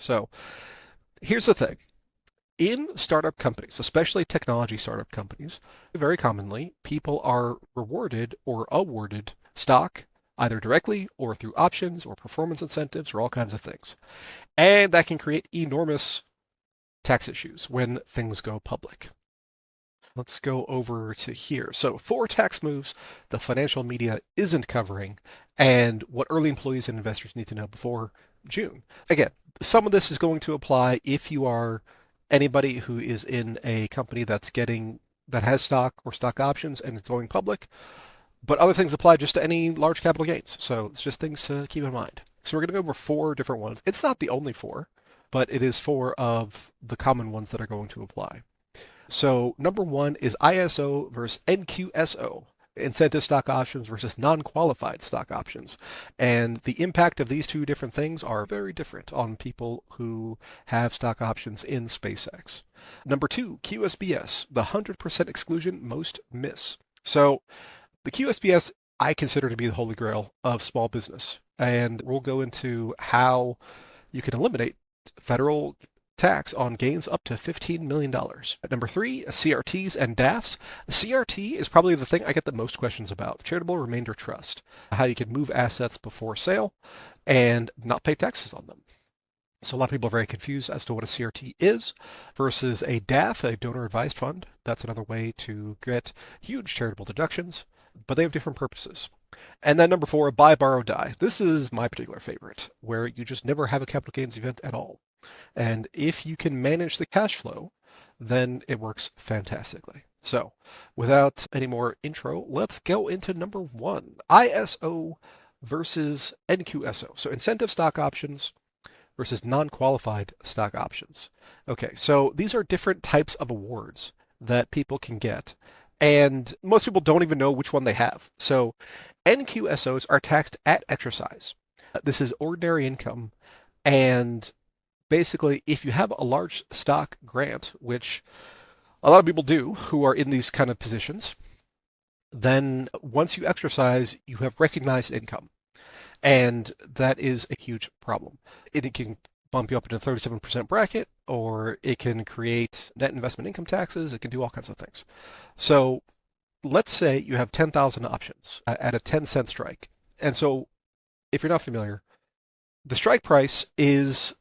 So here's the thing. In startup companies, especially technology startup companies, very commonly people are rewarded or awarded stock either directly or through options or performance incentives or all kinds of things. And that can create enormous tax issues when things go public. Let's go over to here. So, four tax moves the financial media isn't covering, and what early employees and investors need to know before June. Again, some of this is going to apply if you are anybody who is in a company that has stock or stock options and is going public, but other things apply just to any large capital gains. So, it's just things to keep in mind. So, we're going to go over four different ones. It's not the only four, but it is four of the common ones that are going to apply. So number one is ISO versus NQSO, incentive stock options versus non-qualified stock options. And the impact of these two different things are very different on people who have stock options in SpaceX. Number two, QSBS, the 100% exclusion most miss. So the QSBS I consider to be the holy grail of small business. And we'll go into how you can eliminate federal tax on gains up to $15 million. At number three, CRTs and DAFs. CRT is probably the thing I get the most questions about. Charitable Remainder Trust. How you can move assets before sale and not pay taxes on them. So a lot of people are very confused as to what a CRT is versus a DAF, a donor advised fund. That's another way to get huge charitable deductions, but they have different purposes. And then number four, buy, borrow, die. This is my particular favorite, where you just never have a capital gains event at all. And if you can manage the cash flow, then it works fantastically. So without any more intro, let's go into number one, ISO versus NQSO. So incentive stock options versus non-qualified stock options. Okay, so these are different types of awards that people can get. And most people don't even know which one they have. So NQSOs are taxed at exercise. This is ordinary income. And basically, if you have a large stock grant, which a lot of people do who are in these kind of positions, then once you exercise, you have recognized income. And that is a huge problem. It can bump you up into the 37% bracket, or it can create net investment income taxes. It can do all kinds of things. So let's say you have 10,000 options at a 10-cent strike. And so if you're not familiar, the strike price is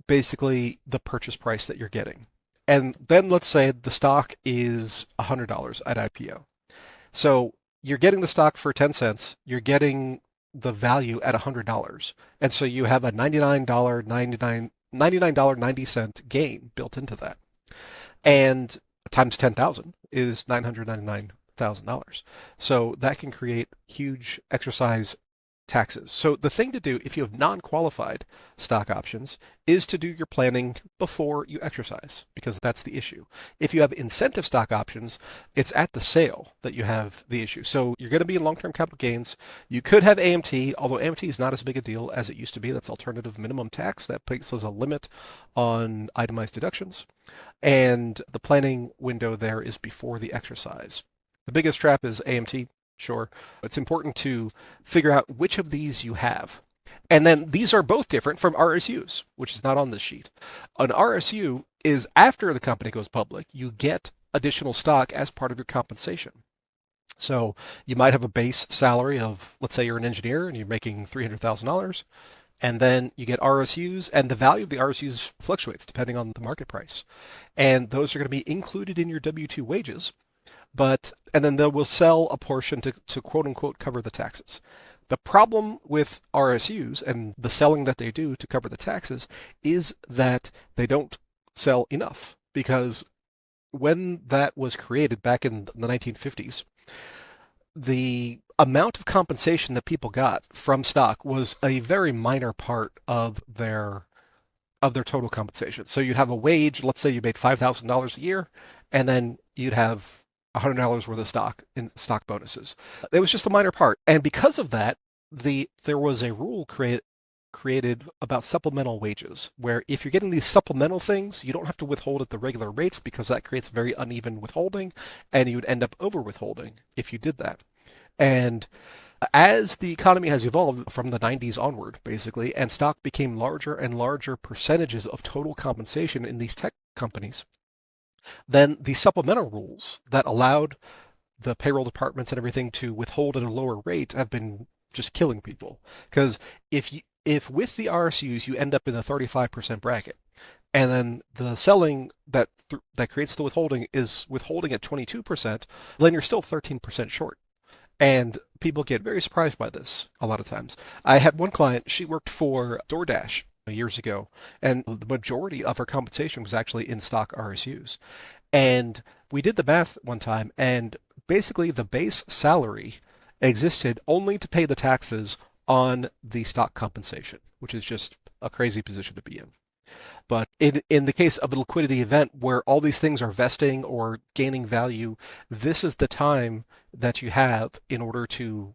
basically the purchase price that you're getting. And then let's say the stock is $100 at IPO. So you're getting the stock for 10 cents, you're getting the value at $100. And so you have a $99.90 gain built into that. And times 10,000 is $999,000. So that can create huge exercise taxes. So the thing to do if you have non-qualified stock options is to do your planning before you exercise, because that's the issue. If you have incentive stock options, it's at the sale that you have the issue. So you're going to be in long-term capital gains. You could have AMT, although AMT is not as big a deal as it used to be. That's alternative minimum tax. That places a limit on itemized deductions. And the planning window there is before the exercise. The biggest trap is AMT. Sure. It's important to figure out which of these you have. And then these are both different from RSUs, which is not on this sheet. An RSU is after the company goes public, you get additional stock as part of your compensation. So you might have a base salary of, let's say you're an engineer and you're making $300,000, and then you get RSUs, and the value of the RSUs fluctuates depending on the market price. And those are going to be included in your W-2 wages. And then they will sell a portion to quote unquote cover the taxes. The problem with RSUs and the selling that they do to cover the taxes is that they don't sell enough, because when that was created back in the 1950s, the amount of compensation that people got from stock was a very minor part of their total compensation. So you'd have a wage, let's say you made $5,000 a year, and then you'd have $100 worth of stock in stock bonuses. It was just a minor part. And because of that, there was a rule created about supplemental wages, where if you're getting these supplemental things, you don't have to withhold at the regular rates, because that creates very uneven withholding, and you would end up over withholding if you did that. And As the economy has evolved from the 90s onward, basically, and stock became larger and larger percentages of total compensation in these tech companies, then the supplemental rules that allowed the payroll departments and everything to withhold at a lower rate have been just killing people. Because if with the RSUs you end up in the 35% bracket, and then the selling that creates the withholding is withholding at 22%, then you're still 13% short. And people get very surprised by this a lot of times. I had one client, she worked for DoorDash years ago, and the majority of her compensation was actually in stock RSUs. And we did the math one time, and basically the base salary existed only to pay the taxes on the stock compensation, which is just a crazy position to be in. But in the case of a liquidity event where all these things are vesting or gaining value, this is the time that you have in order to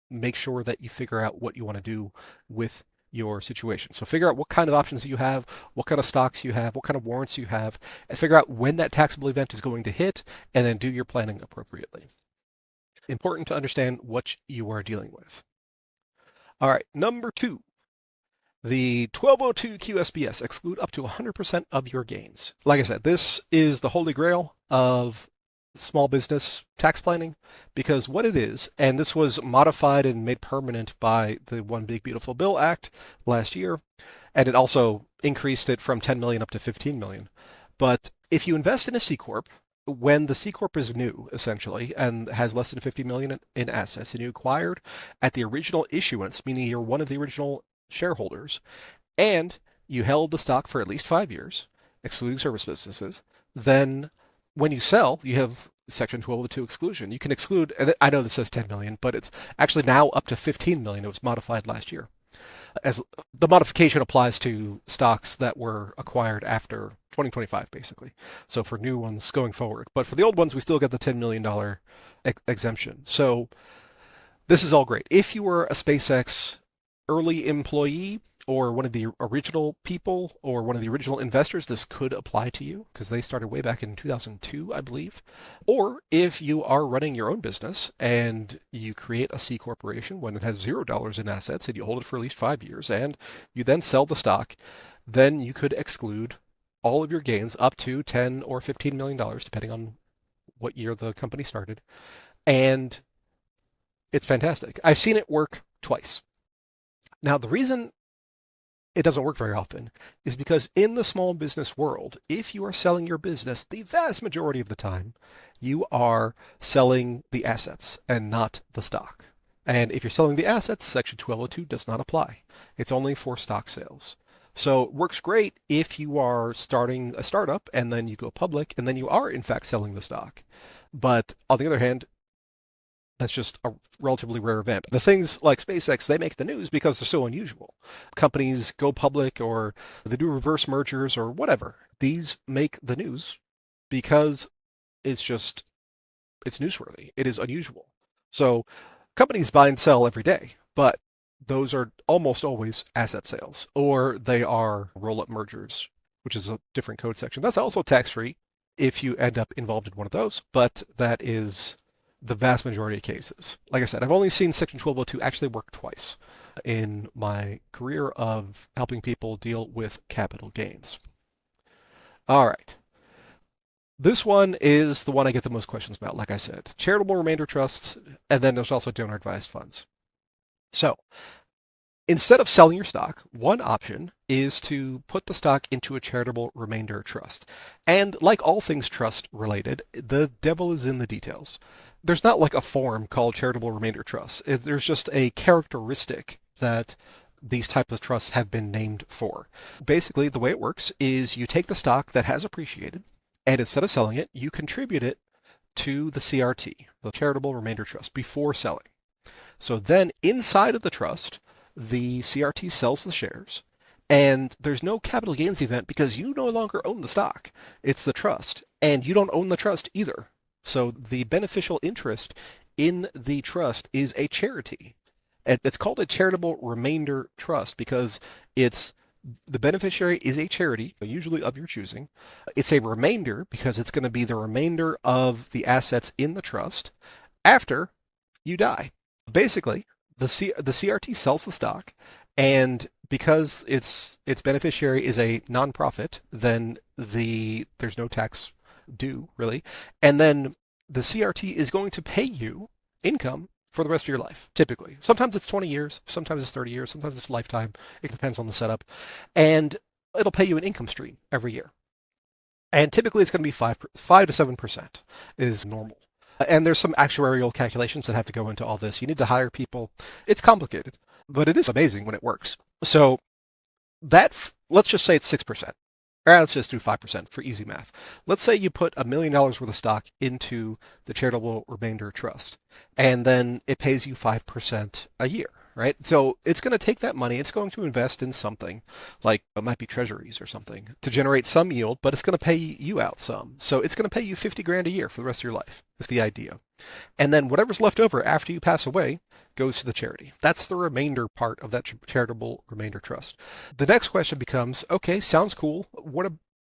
make sure that you figure out what you want to do with your situation. So figure out what kind of options you have, what kind of stocks you have, what kind of warrants you have, and figure out when that taxable event is going to hit, and then do your planning appropriately. Important to understand what you are dealing with. All right, number 2, the 1202 QSBS, exclude up to 100% of your gains. Like I said, this is the holy grail of small business tax planning, because what it is, and this was modified and made permanent by the One Big Beautiful Bill Act last year, and it also increased it from 10 million up to 15 million. But if you invest in a C Corp, when the C Corp is new, essentially, and has less than 50 million in assets, and you acquired at the original issuance, meaning you're one of the original shareholders, and you held the stock for at least 5 years, excluding service businesses, then when you sell, you have Section 1202 exclusion. You can exclude, and I know this says 10 million, but it's actually now up to 15 million. It was modified last year. As the modification applies to stocks that were acquired after 2025, basically. So for new ones going forward. But for the old ones, we still get the $10 million exemption. So this is all great. If you were a SpaceX early employee or one of the original people or one of the original investors, this could apply to you because they started way back in 2002, I believe. Or if you are running your own business and you create a C corporation when it has $0 in assets and you hold it for at least 5 years and you then sell the stock, then you could exclude all of your gains up to 10 or $15 million, depending on what year the company started. And it's fantastic. I've seen it work twice. Now, the reason it doesn't work very often is because in the small business world, if you are selling your business, the vast majority of the time, you are selling the assets and not the stock. And if you're selling the assets, Section 1202 does not apply. It's only for stock sales. So it works great if you are starting a startup and then you go public and then you are in fact selling the stock. But on the other hand, that's just a relatively rare event. The things like SpaceX, they make the news because they're so unusual. Companies go public or they do reverse mergers or whatever. These make the news because it's newsworthy. It is unusual. So companies buy and sell every day, but those are almost always asset sales or they are roll-up mergers, which is a different code section. That's also tax-free if you end up involved in one of those, but that is the vast majority of cases. Like I said, I've only seen Section 1202 actually work twice in my career of helping people deal with capital gains. All right. This one is the one I get the most questions about, like I said. Charitable remainder trusts, and then there's also donor advised funds. So instead of selling your stock, one option is to put the stock into a charitable remainder trust. And like all things trust related, the devil is in the details. There's not like a form called charitable remainder trust. There's just a characteristic that these types of trusts have been named for. Basically, the way it works is you take the stock that has appreciated, and instead of selling it, you contribute it to the CRT, the charitable remainder trust, before selling. So then inside of the trust, the CRT sells the shares, and there's no capital gains event because you no longer own the stock. It's the trust, and you don't own the trust either. So the beneficial interest in the trust is a charity. And it's called a charitable remainder trust because it's the beneficiary is a charity, usually of your choosing. It's a remainder because it's going to be the remainder of the assets in the trust after you die. Basically, the CRT sells the stock, and because its beneficiary is a nonprofit, then there's no tax due really, and then the CRT is going to pay you income for the rest of your life. Typically, sometimes it's 20 years, sometimes it's 30 years, sometimes it's lifetime. It depends on the setup, and it'll pay you an income stream every year. And typically it's going to be 5 to 7% is normal. And there's some actuarial calculations that have to go into all this. You need to hire people. It's complicated, but it is amazing when it works. So let's just say it's 6%. Or let's just do 5% for easy math. Let's say you put $1 million worth of stock into the charitable remainder trust, and then it pays you 5% a year, right? So it's going to take that money, it's going to invest in something like it might be treasuries or something to generate some yield, but it's going to pay you out some. So it's going to pay you 50 grand a year for the rest of your life, is the idea. And then whatever's left over after you pass away goes to the charity. That's the remainder part of that charitable remainder trust. The next question becomes, okay, sounds cool.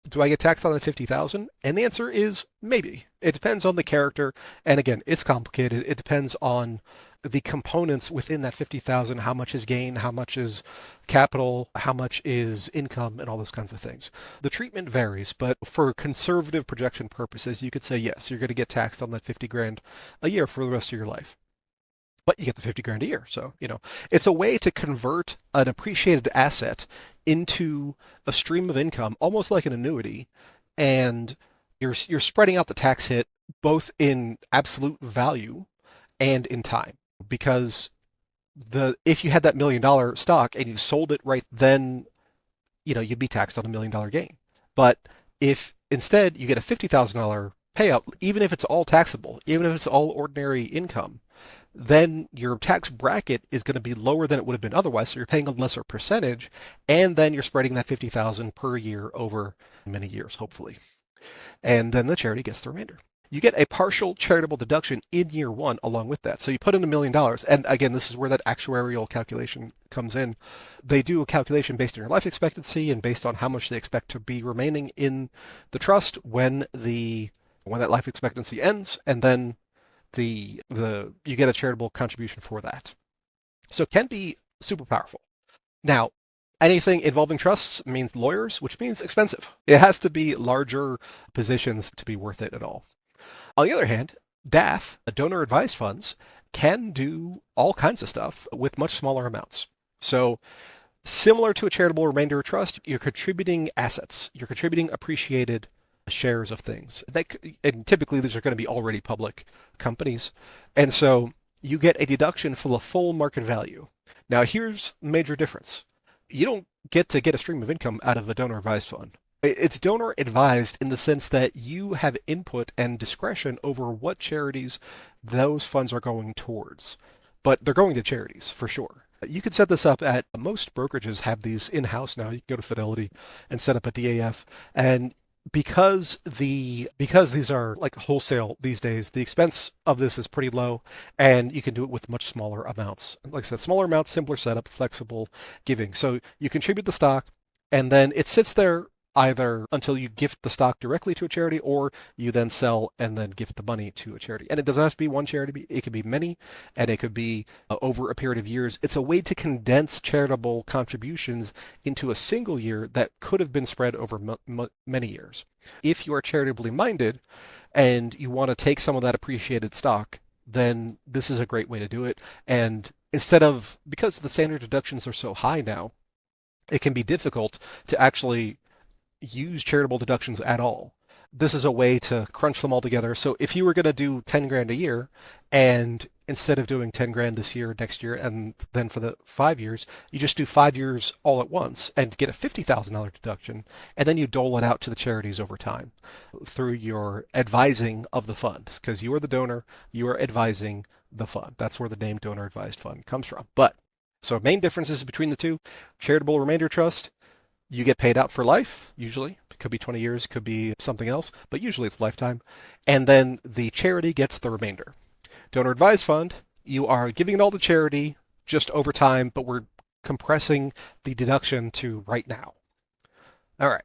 Do I get taxed on the 50,000? And the answer is maybe. It depends on the character. And again, it's complicated. It depends on the components within that 50,000, how much is gain, how much is capital, how much is income, and all those kinds of things. The treatment varies, but for conservative projection purposes, you could say, yes, you're going to get taxed on that 50 grand a year for the rest of your life. But you get the 50 grand a year. So, it's a way to convert an appreciated asset into a stream of income, almost like an annuity. And you're spreading out the tax hit both in absolute value and in time. Because if you had that $1 million stock and you sold it right then, you'd be taxed on $1 million gain. But if instead you get a $50,000 payout, even if it's all taxable, even if it's all ordinary income, then your tax bracket is going to be lower than it would have been otherwise. So you're paying a lesser percentage, and then you're spreading that 50,000 per year over many years, hopefully. And then the charity gets the remainder. You get a partial charitable deduction in year one along with that. So you put in $1 million, and again, this is where that actuarial calculation comes in. They do a calculation based on your life expectancy and based on how much they expect to be remaining in the trust when that life expectancy ends, and then you get a charitable contribution for that. So it can be super powerful. Now, anything involving trusts means lawyers, which means expensive. It has to be larger positions to be worth it at all. On the other hand, DAF, donor advised funds, can do all kinds of stuff with much smaller amounts. So similar to a charitable remainder trust, you're contributing assets. You're contributing appreciated shares of things. And typically these are going to be already public companies. And so you get a deduction for the full market value. Now here's the major difference. You don't get to get a stream of income out of a donor advised fund. It's donor advised in the sense that you have input and discretion over what charities those funds are going towards. But they're going to charities for sure. You could set this up at most brokerages have these in-house now. You can go to Fidelity and set up a DAF, and because these are like wholesale these days, the expense of this is pretty low, and you can do it with much smaller amounts. Like I said, smaller amounts, simpler setup, flexible giving. So you contribute the stock, and then it sits there either until you gift the stock directly to a charity, or you then sell and then gift the money to a charity. And it doesn't have to be one charity. It could be many, and it could be over a period of years. It's a way to condense charitable contributions into a single year that could have been spread over many years. If you are charitably minded and you want to take some of that appreciated stock, then this is a great way to do it. And because the standard deductions are so high now, it can be difficult to actually use charitable deductions at all. This is a way to crunch them all together. So if you were going to do 10 grand a year, and instead of doing 10 grand this year, next year, and then for the 5 years, you just do 5 years all at once and get a $50,000 deduction, and then you dole it out to the charities over time through your advising of the fund. Because you are the donor, you are advising the fund. That's where the name donor advised fund comes from. So main differences between the two: charitable remainder trust, you get paid out for life, usually. It could be 20 years, could be something else, but usually it's lifetime. And then the charity gets the remainder. Donor advised fund, you are giving it all to charity just over time, but we're compressing the deduction to right now. All right.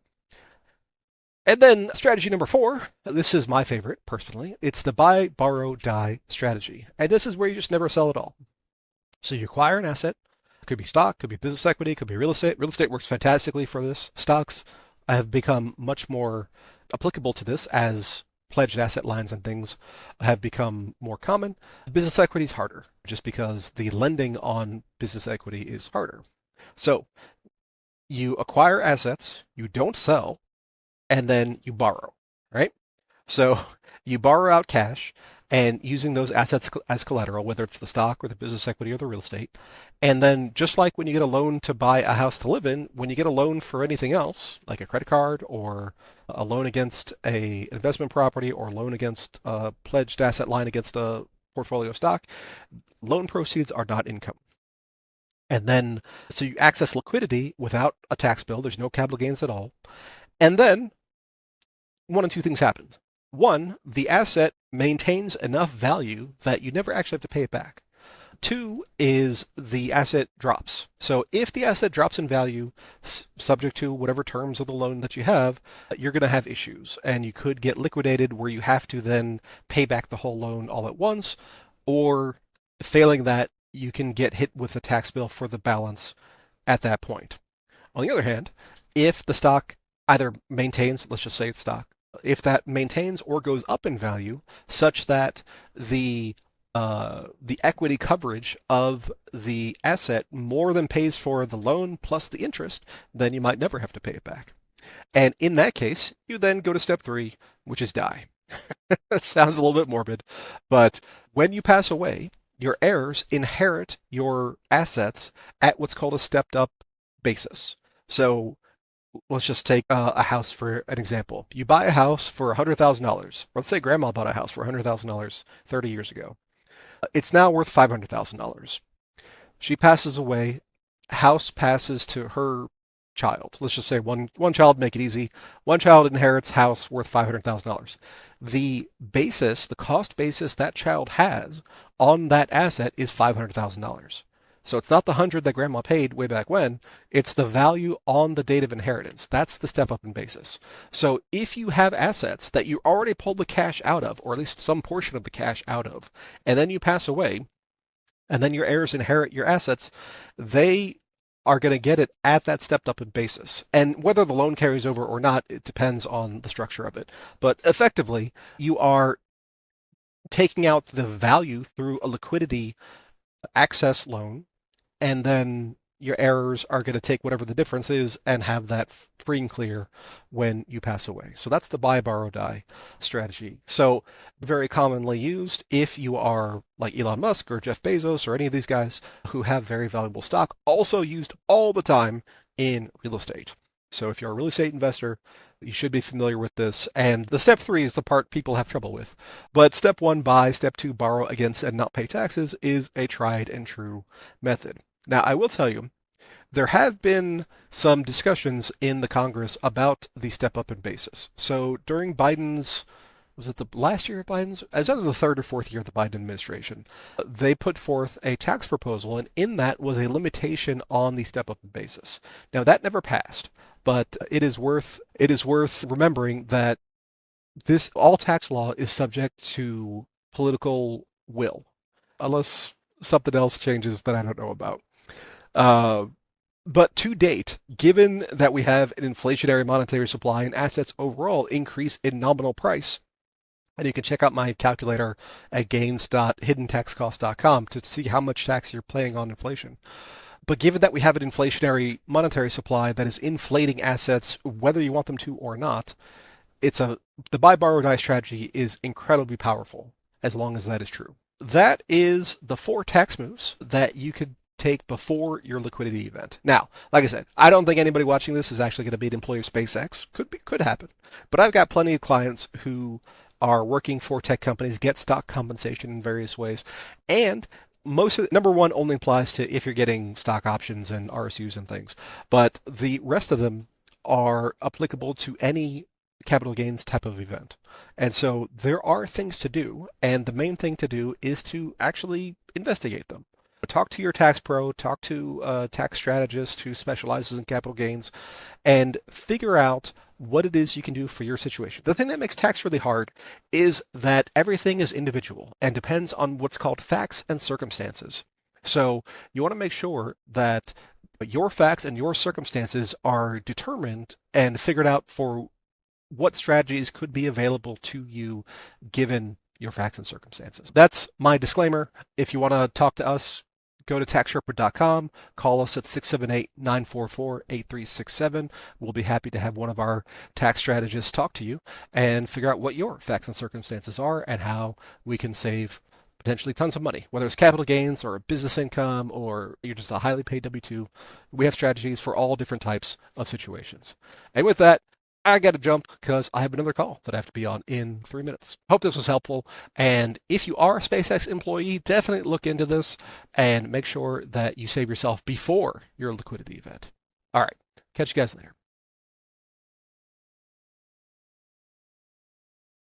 And then strategy number 4, this is my favorite personally. It's the buy, borrow, die strategy. And this is where you just never sell at all. So you acquire an asset. It could be stock, could be business equity, could be real estate. Real estate works fantastically for this. Stocks have become much more applicable to this as pledged asset lines and things have become more common. Business equity is harder just because the lending on business equity is harder. So you acquire assets, you don't sell, and then you borrow, right? So you borrow out cash and using those assets as collateral, whether it's the stock or the business equity or the real estate. And then just like when you get a loan to buy a house to live in, when you get a loan for anything else, like a credit card or a loan against a investment property or a loan against a pledged asset line against a portfolio of stock, loan proceeds are not income. And then, so you access liquidity without a tax bill. There's no capital gains at all. And then one of two things happen. One, the asset maintains enough value that you never actually have to pay it back. Two is the asset drops. So if the asset drops in value, subject to whatever terms of the loan that you have, you're going to have issues. And you could get liquidated where you have to then pay back the whole loan all at once, or failing that, you can get hit with a tax bill for the balance at that point. On the other hand, if the stock either maintains, let's just say it's stock, if that maintains or goes up in value such that the equity coverage of the asset more than pays for the loan plus the interest, then you might never have to pay it back. And in that case, you then go to step three, which is die. That sounds a little bit morbid, but when you pass away, your heirs inherit your assets at what's called a stepped up basis. So let's just take a house for an example. You buy a house for $100,000. Let's say grandma bought a house for $100,000 30 years ago. It's now worth $500,000. She passes away. House passes to her child. Let's just say one child, make it easy. One child inherits house worth $500,000. The basis, the cost basis that child has on that asset is $500,000. So it's not the 100 that grandma paid way back when, it's the value on the date of inheritance. That's the step up in basis. So if you have assets that you already pulled the cash out of, or at least some portion of the cash out of, and then you pass away, and then your heirs inherit your assets, they are going to get it at that stepped up in basis. And whether the loan carries over or not, it depends on the structure of it. But effectively, you are taking out the value through a liquidity access loan, and then your heirs are going to take whatever the difference is and have that free and clear when you pass away. So that's the buy, borrow, die strategy. So very commonly used if you are like Elon Musk or Jeff Bezos or any of these guys who have very valuable stock, also used all the time in real estate. So if you're a real estate investor, you should be familiar with this. And the step three is the part people have trouble with. But step one, buy, step two, borrow against and not pay taxes is a tried and true method. Now, I will tell you, there have been some discussions in the Congress about the step up in basis. So during Biden's, was it the last year of Biden's? As either the third or fourth year of the Biden administration, they put forth a tax proposal, and in that was a limitation on the step up in basis. Now, that never passed, but it is worth remembering that this all tax law is subject to political will, unless something else changes that I don't know about. Uh, but to date, given that we have an inflationary monetary supply and assets overall increase in nominal price, and you can check out my calculator at gains.hiddentaxcost.com to see how much tax you're paying on inflation. But given that we have an inflationary monetary supply that is inflating assets, whether you want them to or not, the buy, borrow, die strategy is incredibly powerful as long as that is true. That is the four tax moves that you could take before your liquidity event. Now, like I said, I don't think anybody watching this is actually going to be an employee of SpaceX. Could happen. But I've got plenty of clients who are working for tech companies, get stock compensation in various ways, and most of number one only applies to if you're getting stock options and RSUs and things, but the rest of them are applicable to any capital gains type of event. And so there are things to do, and the main thing to do is to actually investigate them. Talk to your tax pro, talk to a tax strategist who specializes in capital gains, and figure out what it is you can do for your situation. The thing that makes tax really hard is that everything is individual and depends on what's called facts and circumstances. So you want to make sure that your facts and your circumstances are determined and figured out for what strategies could be available to you given your facts and circumstances. That's my disclaimer. If you want to talk to us, go to taxsherpa.com, call us at 678-944-8367. We'll be happy to have one of our tax strategists talk to you and figure out what your facts and circumstances are and how we can save potentially tons of money, whether it's capital gains or business income or you're just a highly paid W-2. We have strategies for all different types of situations. And with that, I got to jump because I have another call that I have to be on in 3 minutes. Hope this was helpful. And if you are a SpaceX employee, definitely look into this and make sure that you save yourself before your liquidity event. All right. Catch you guys later.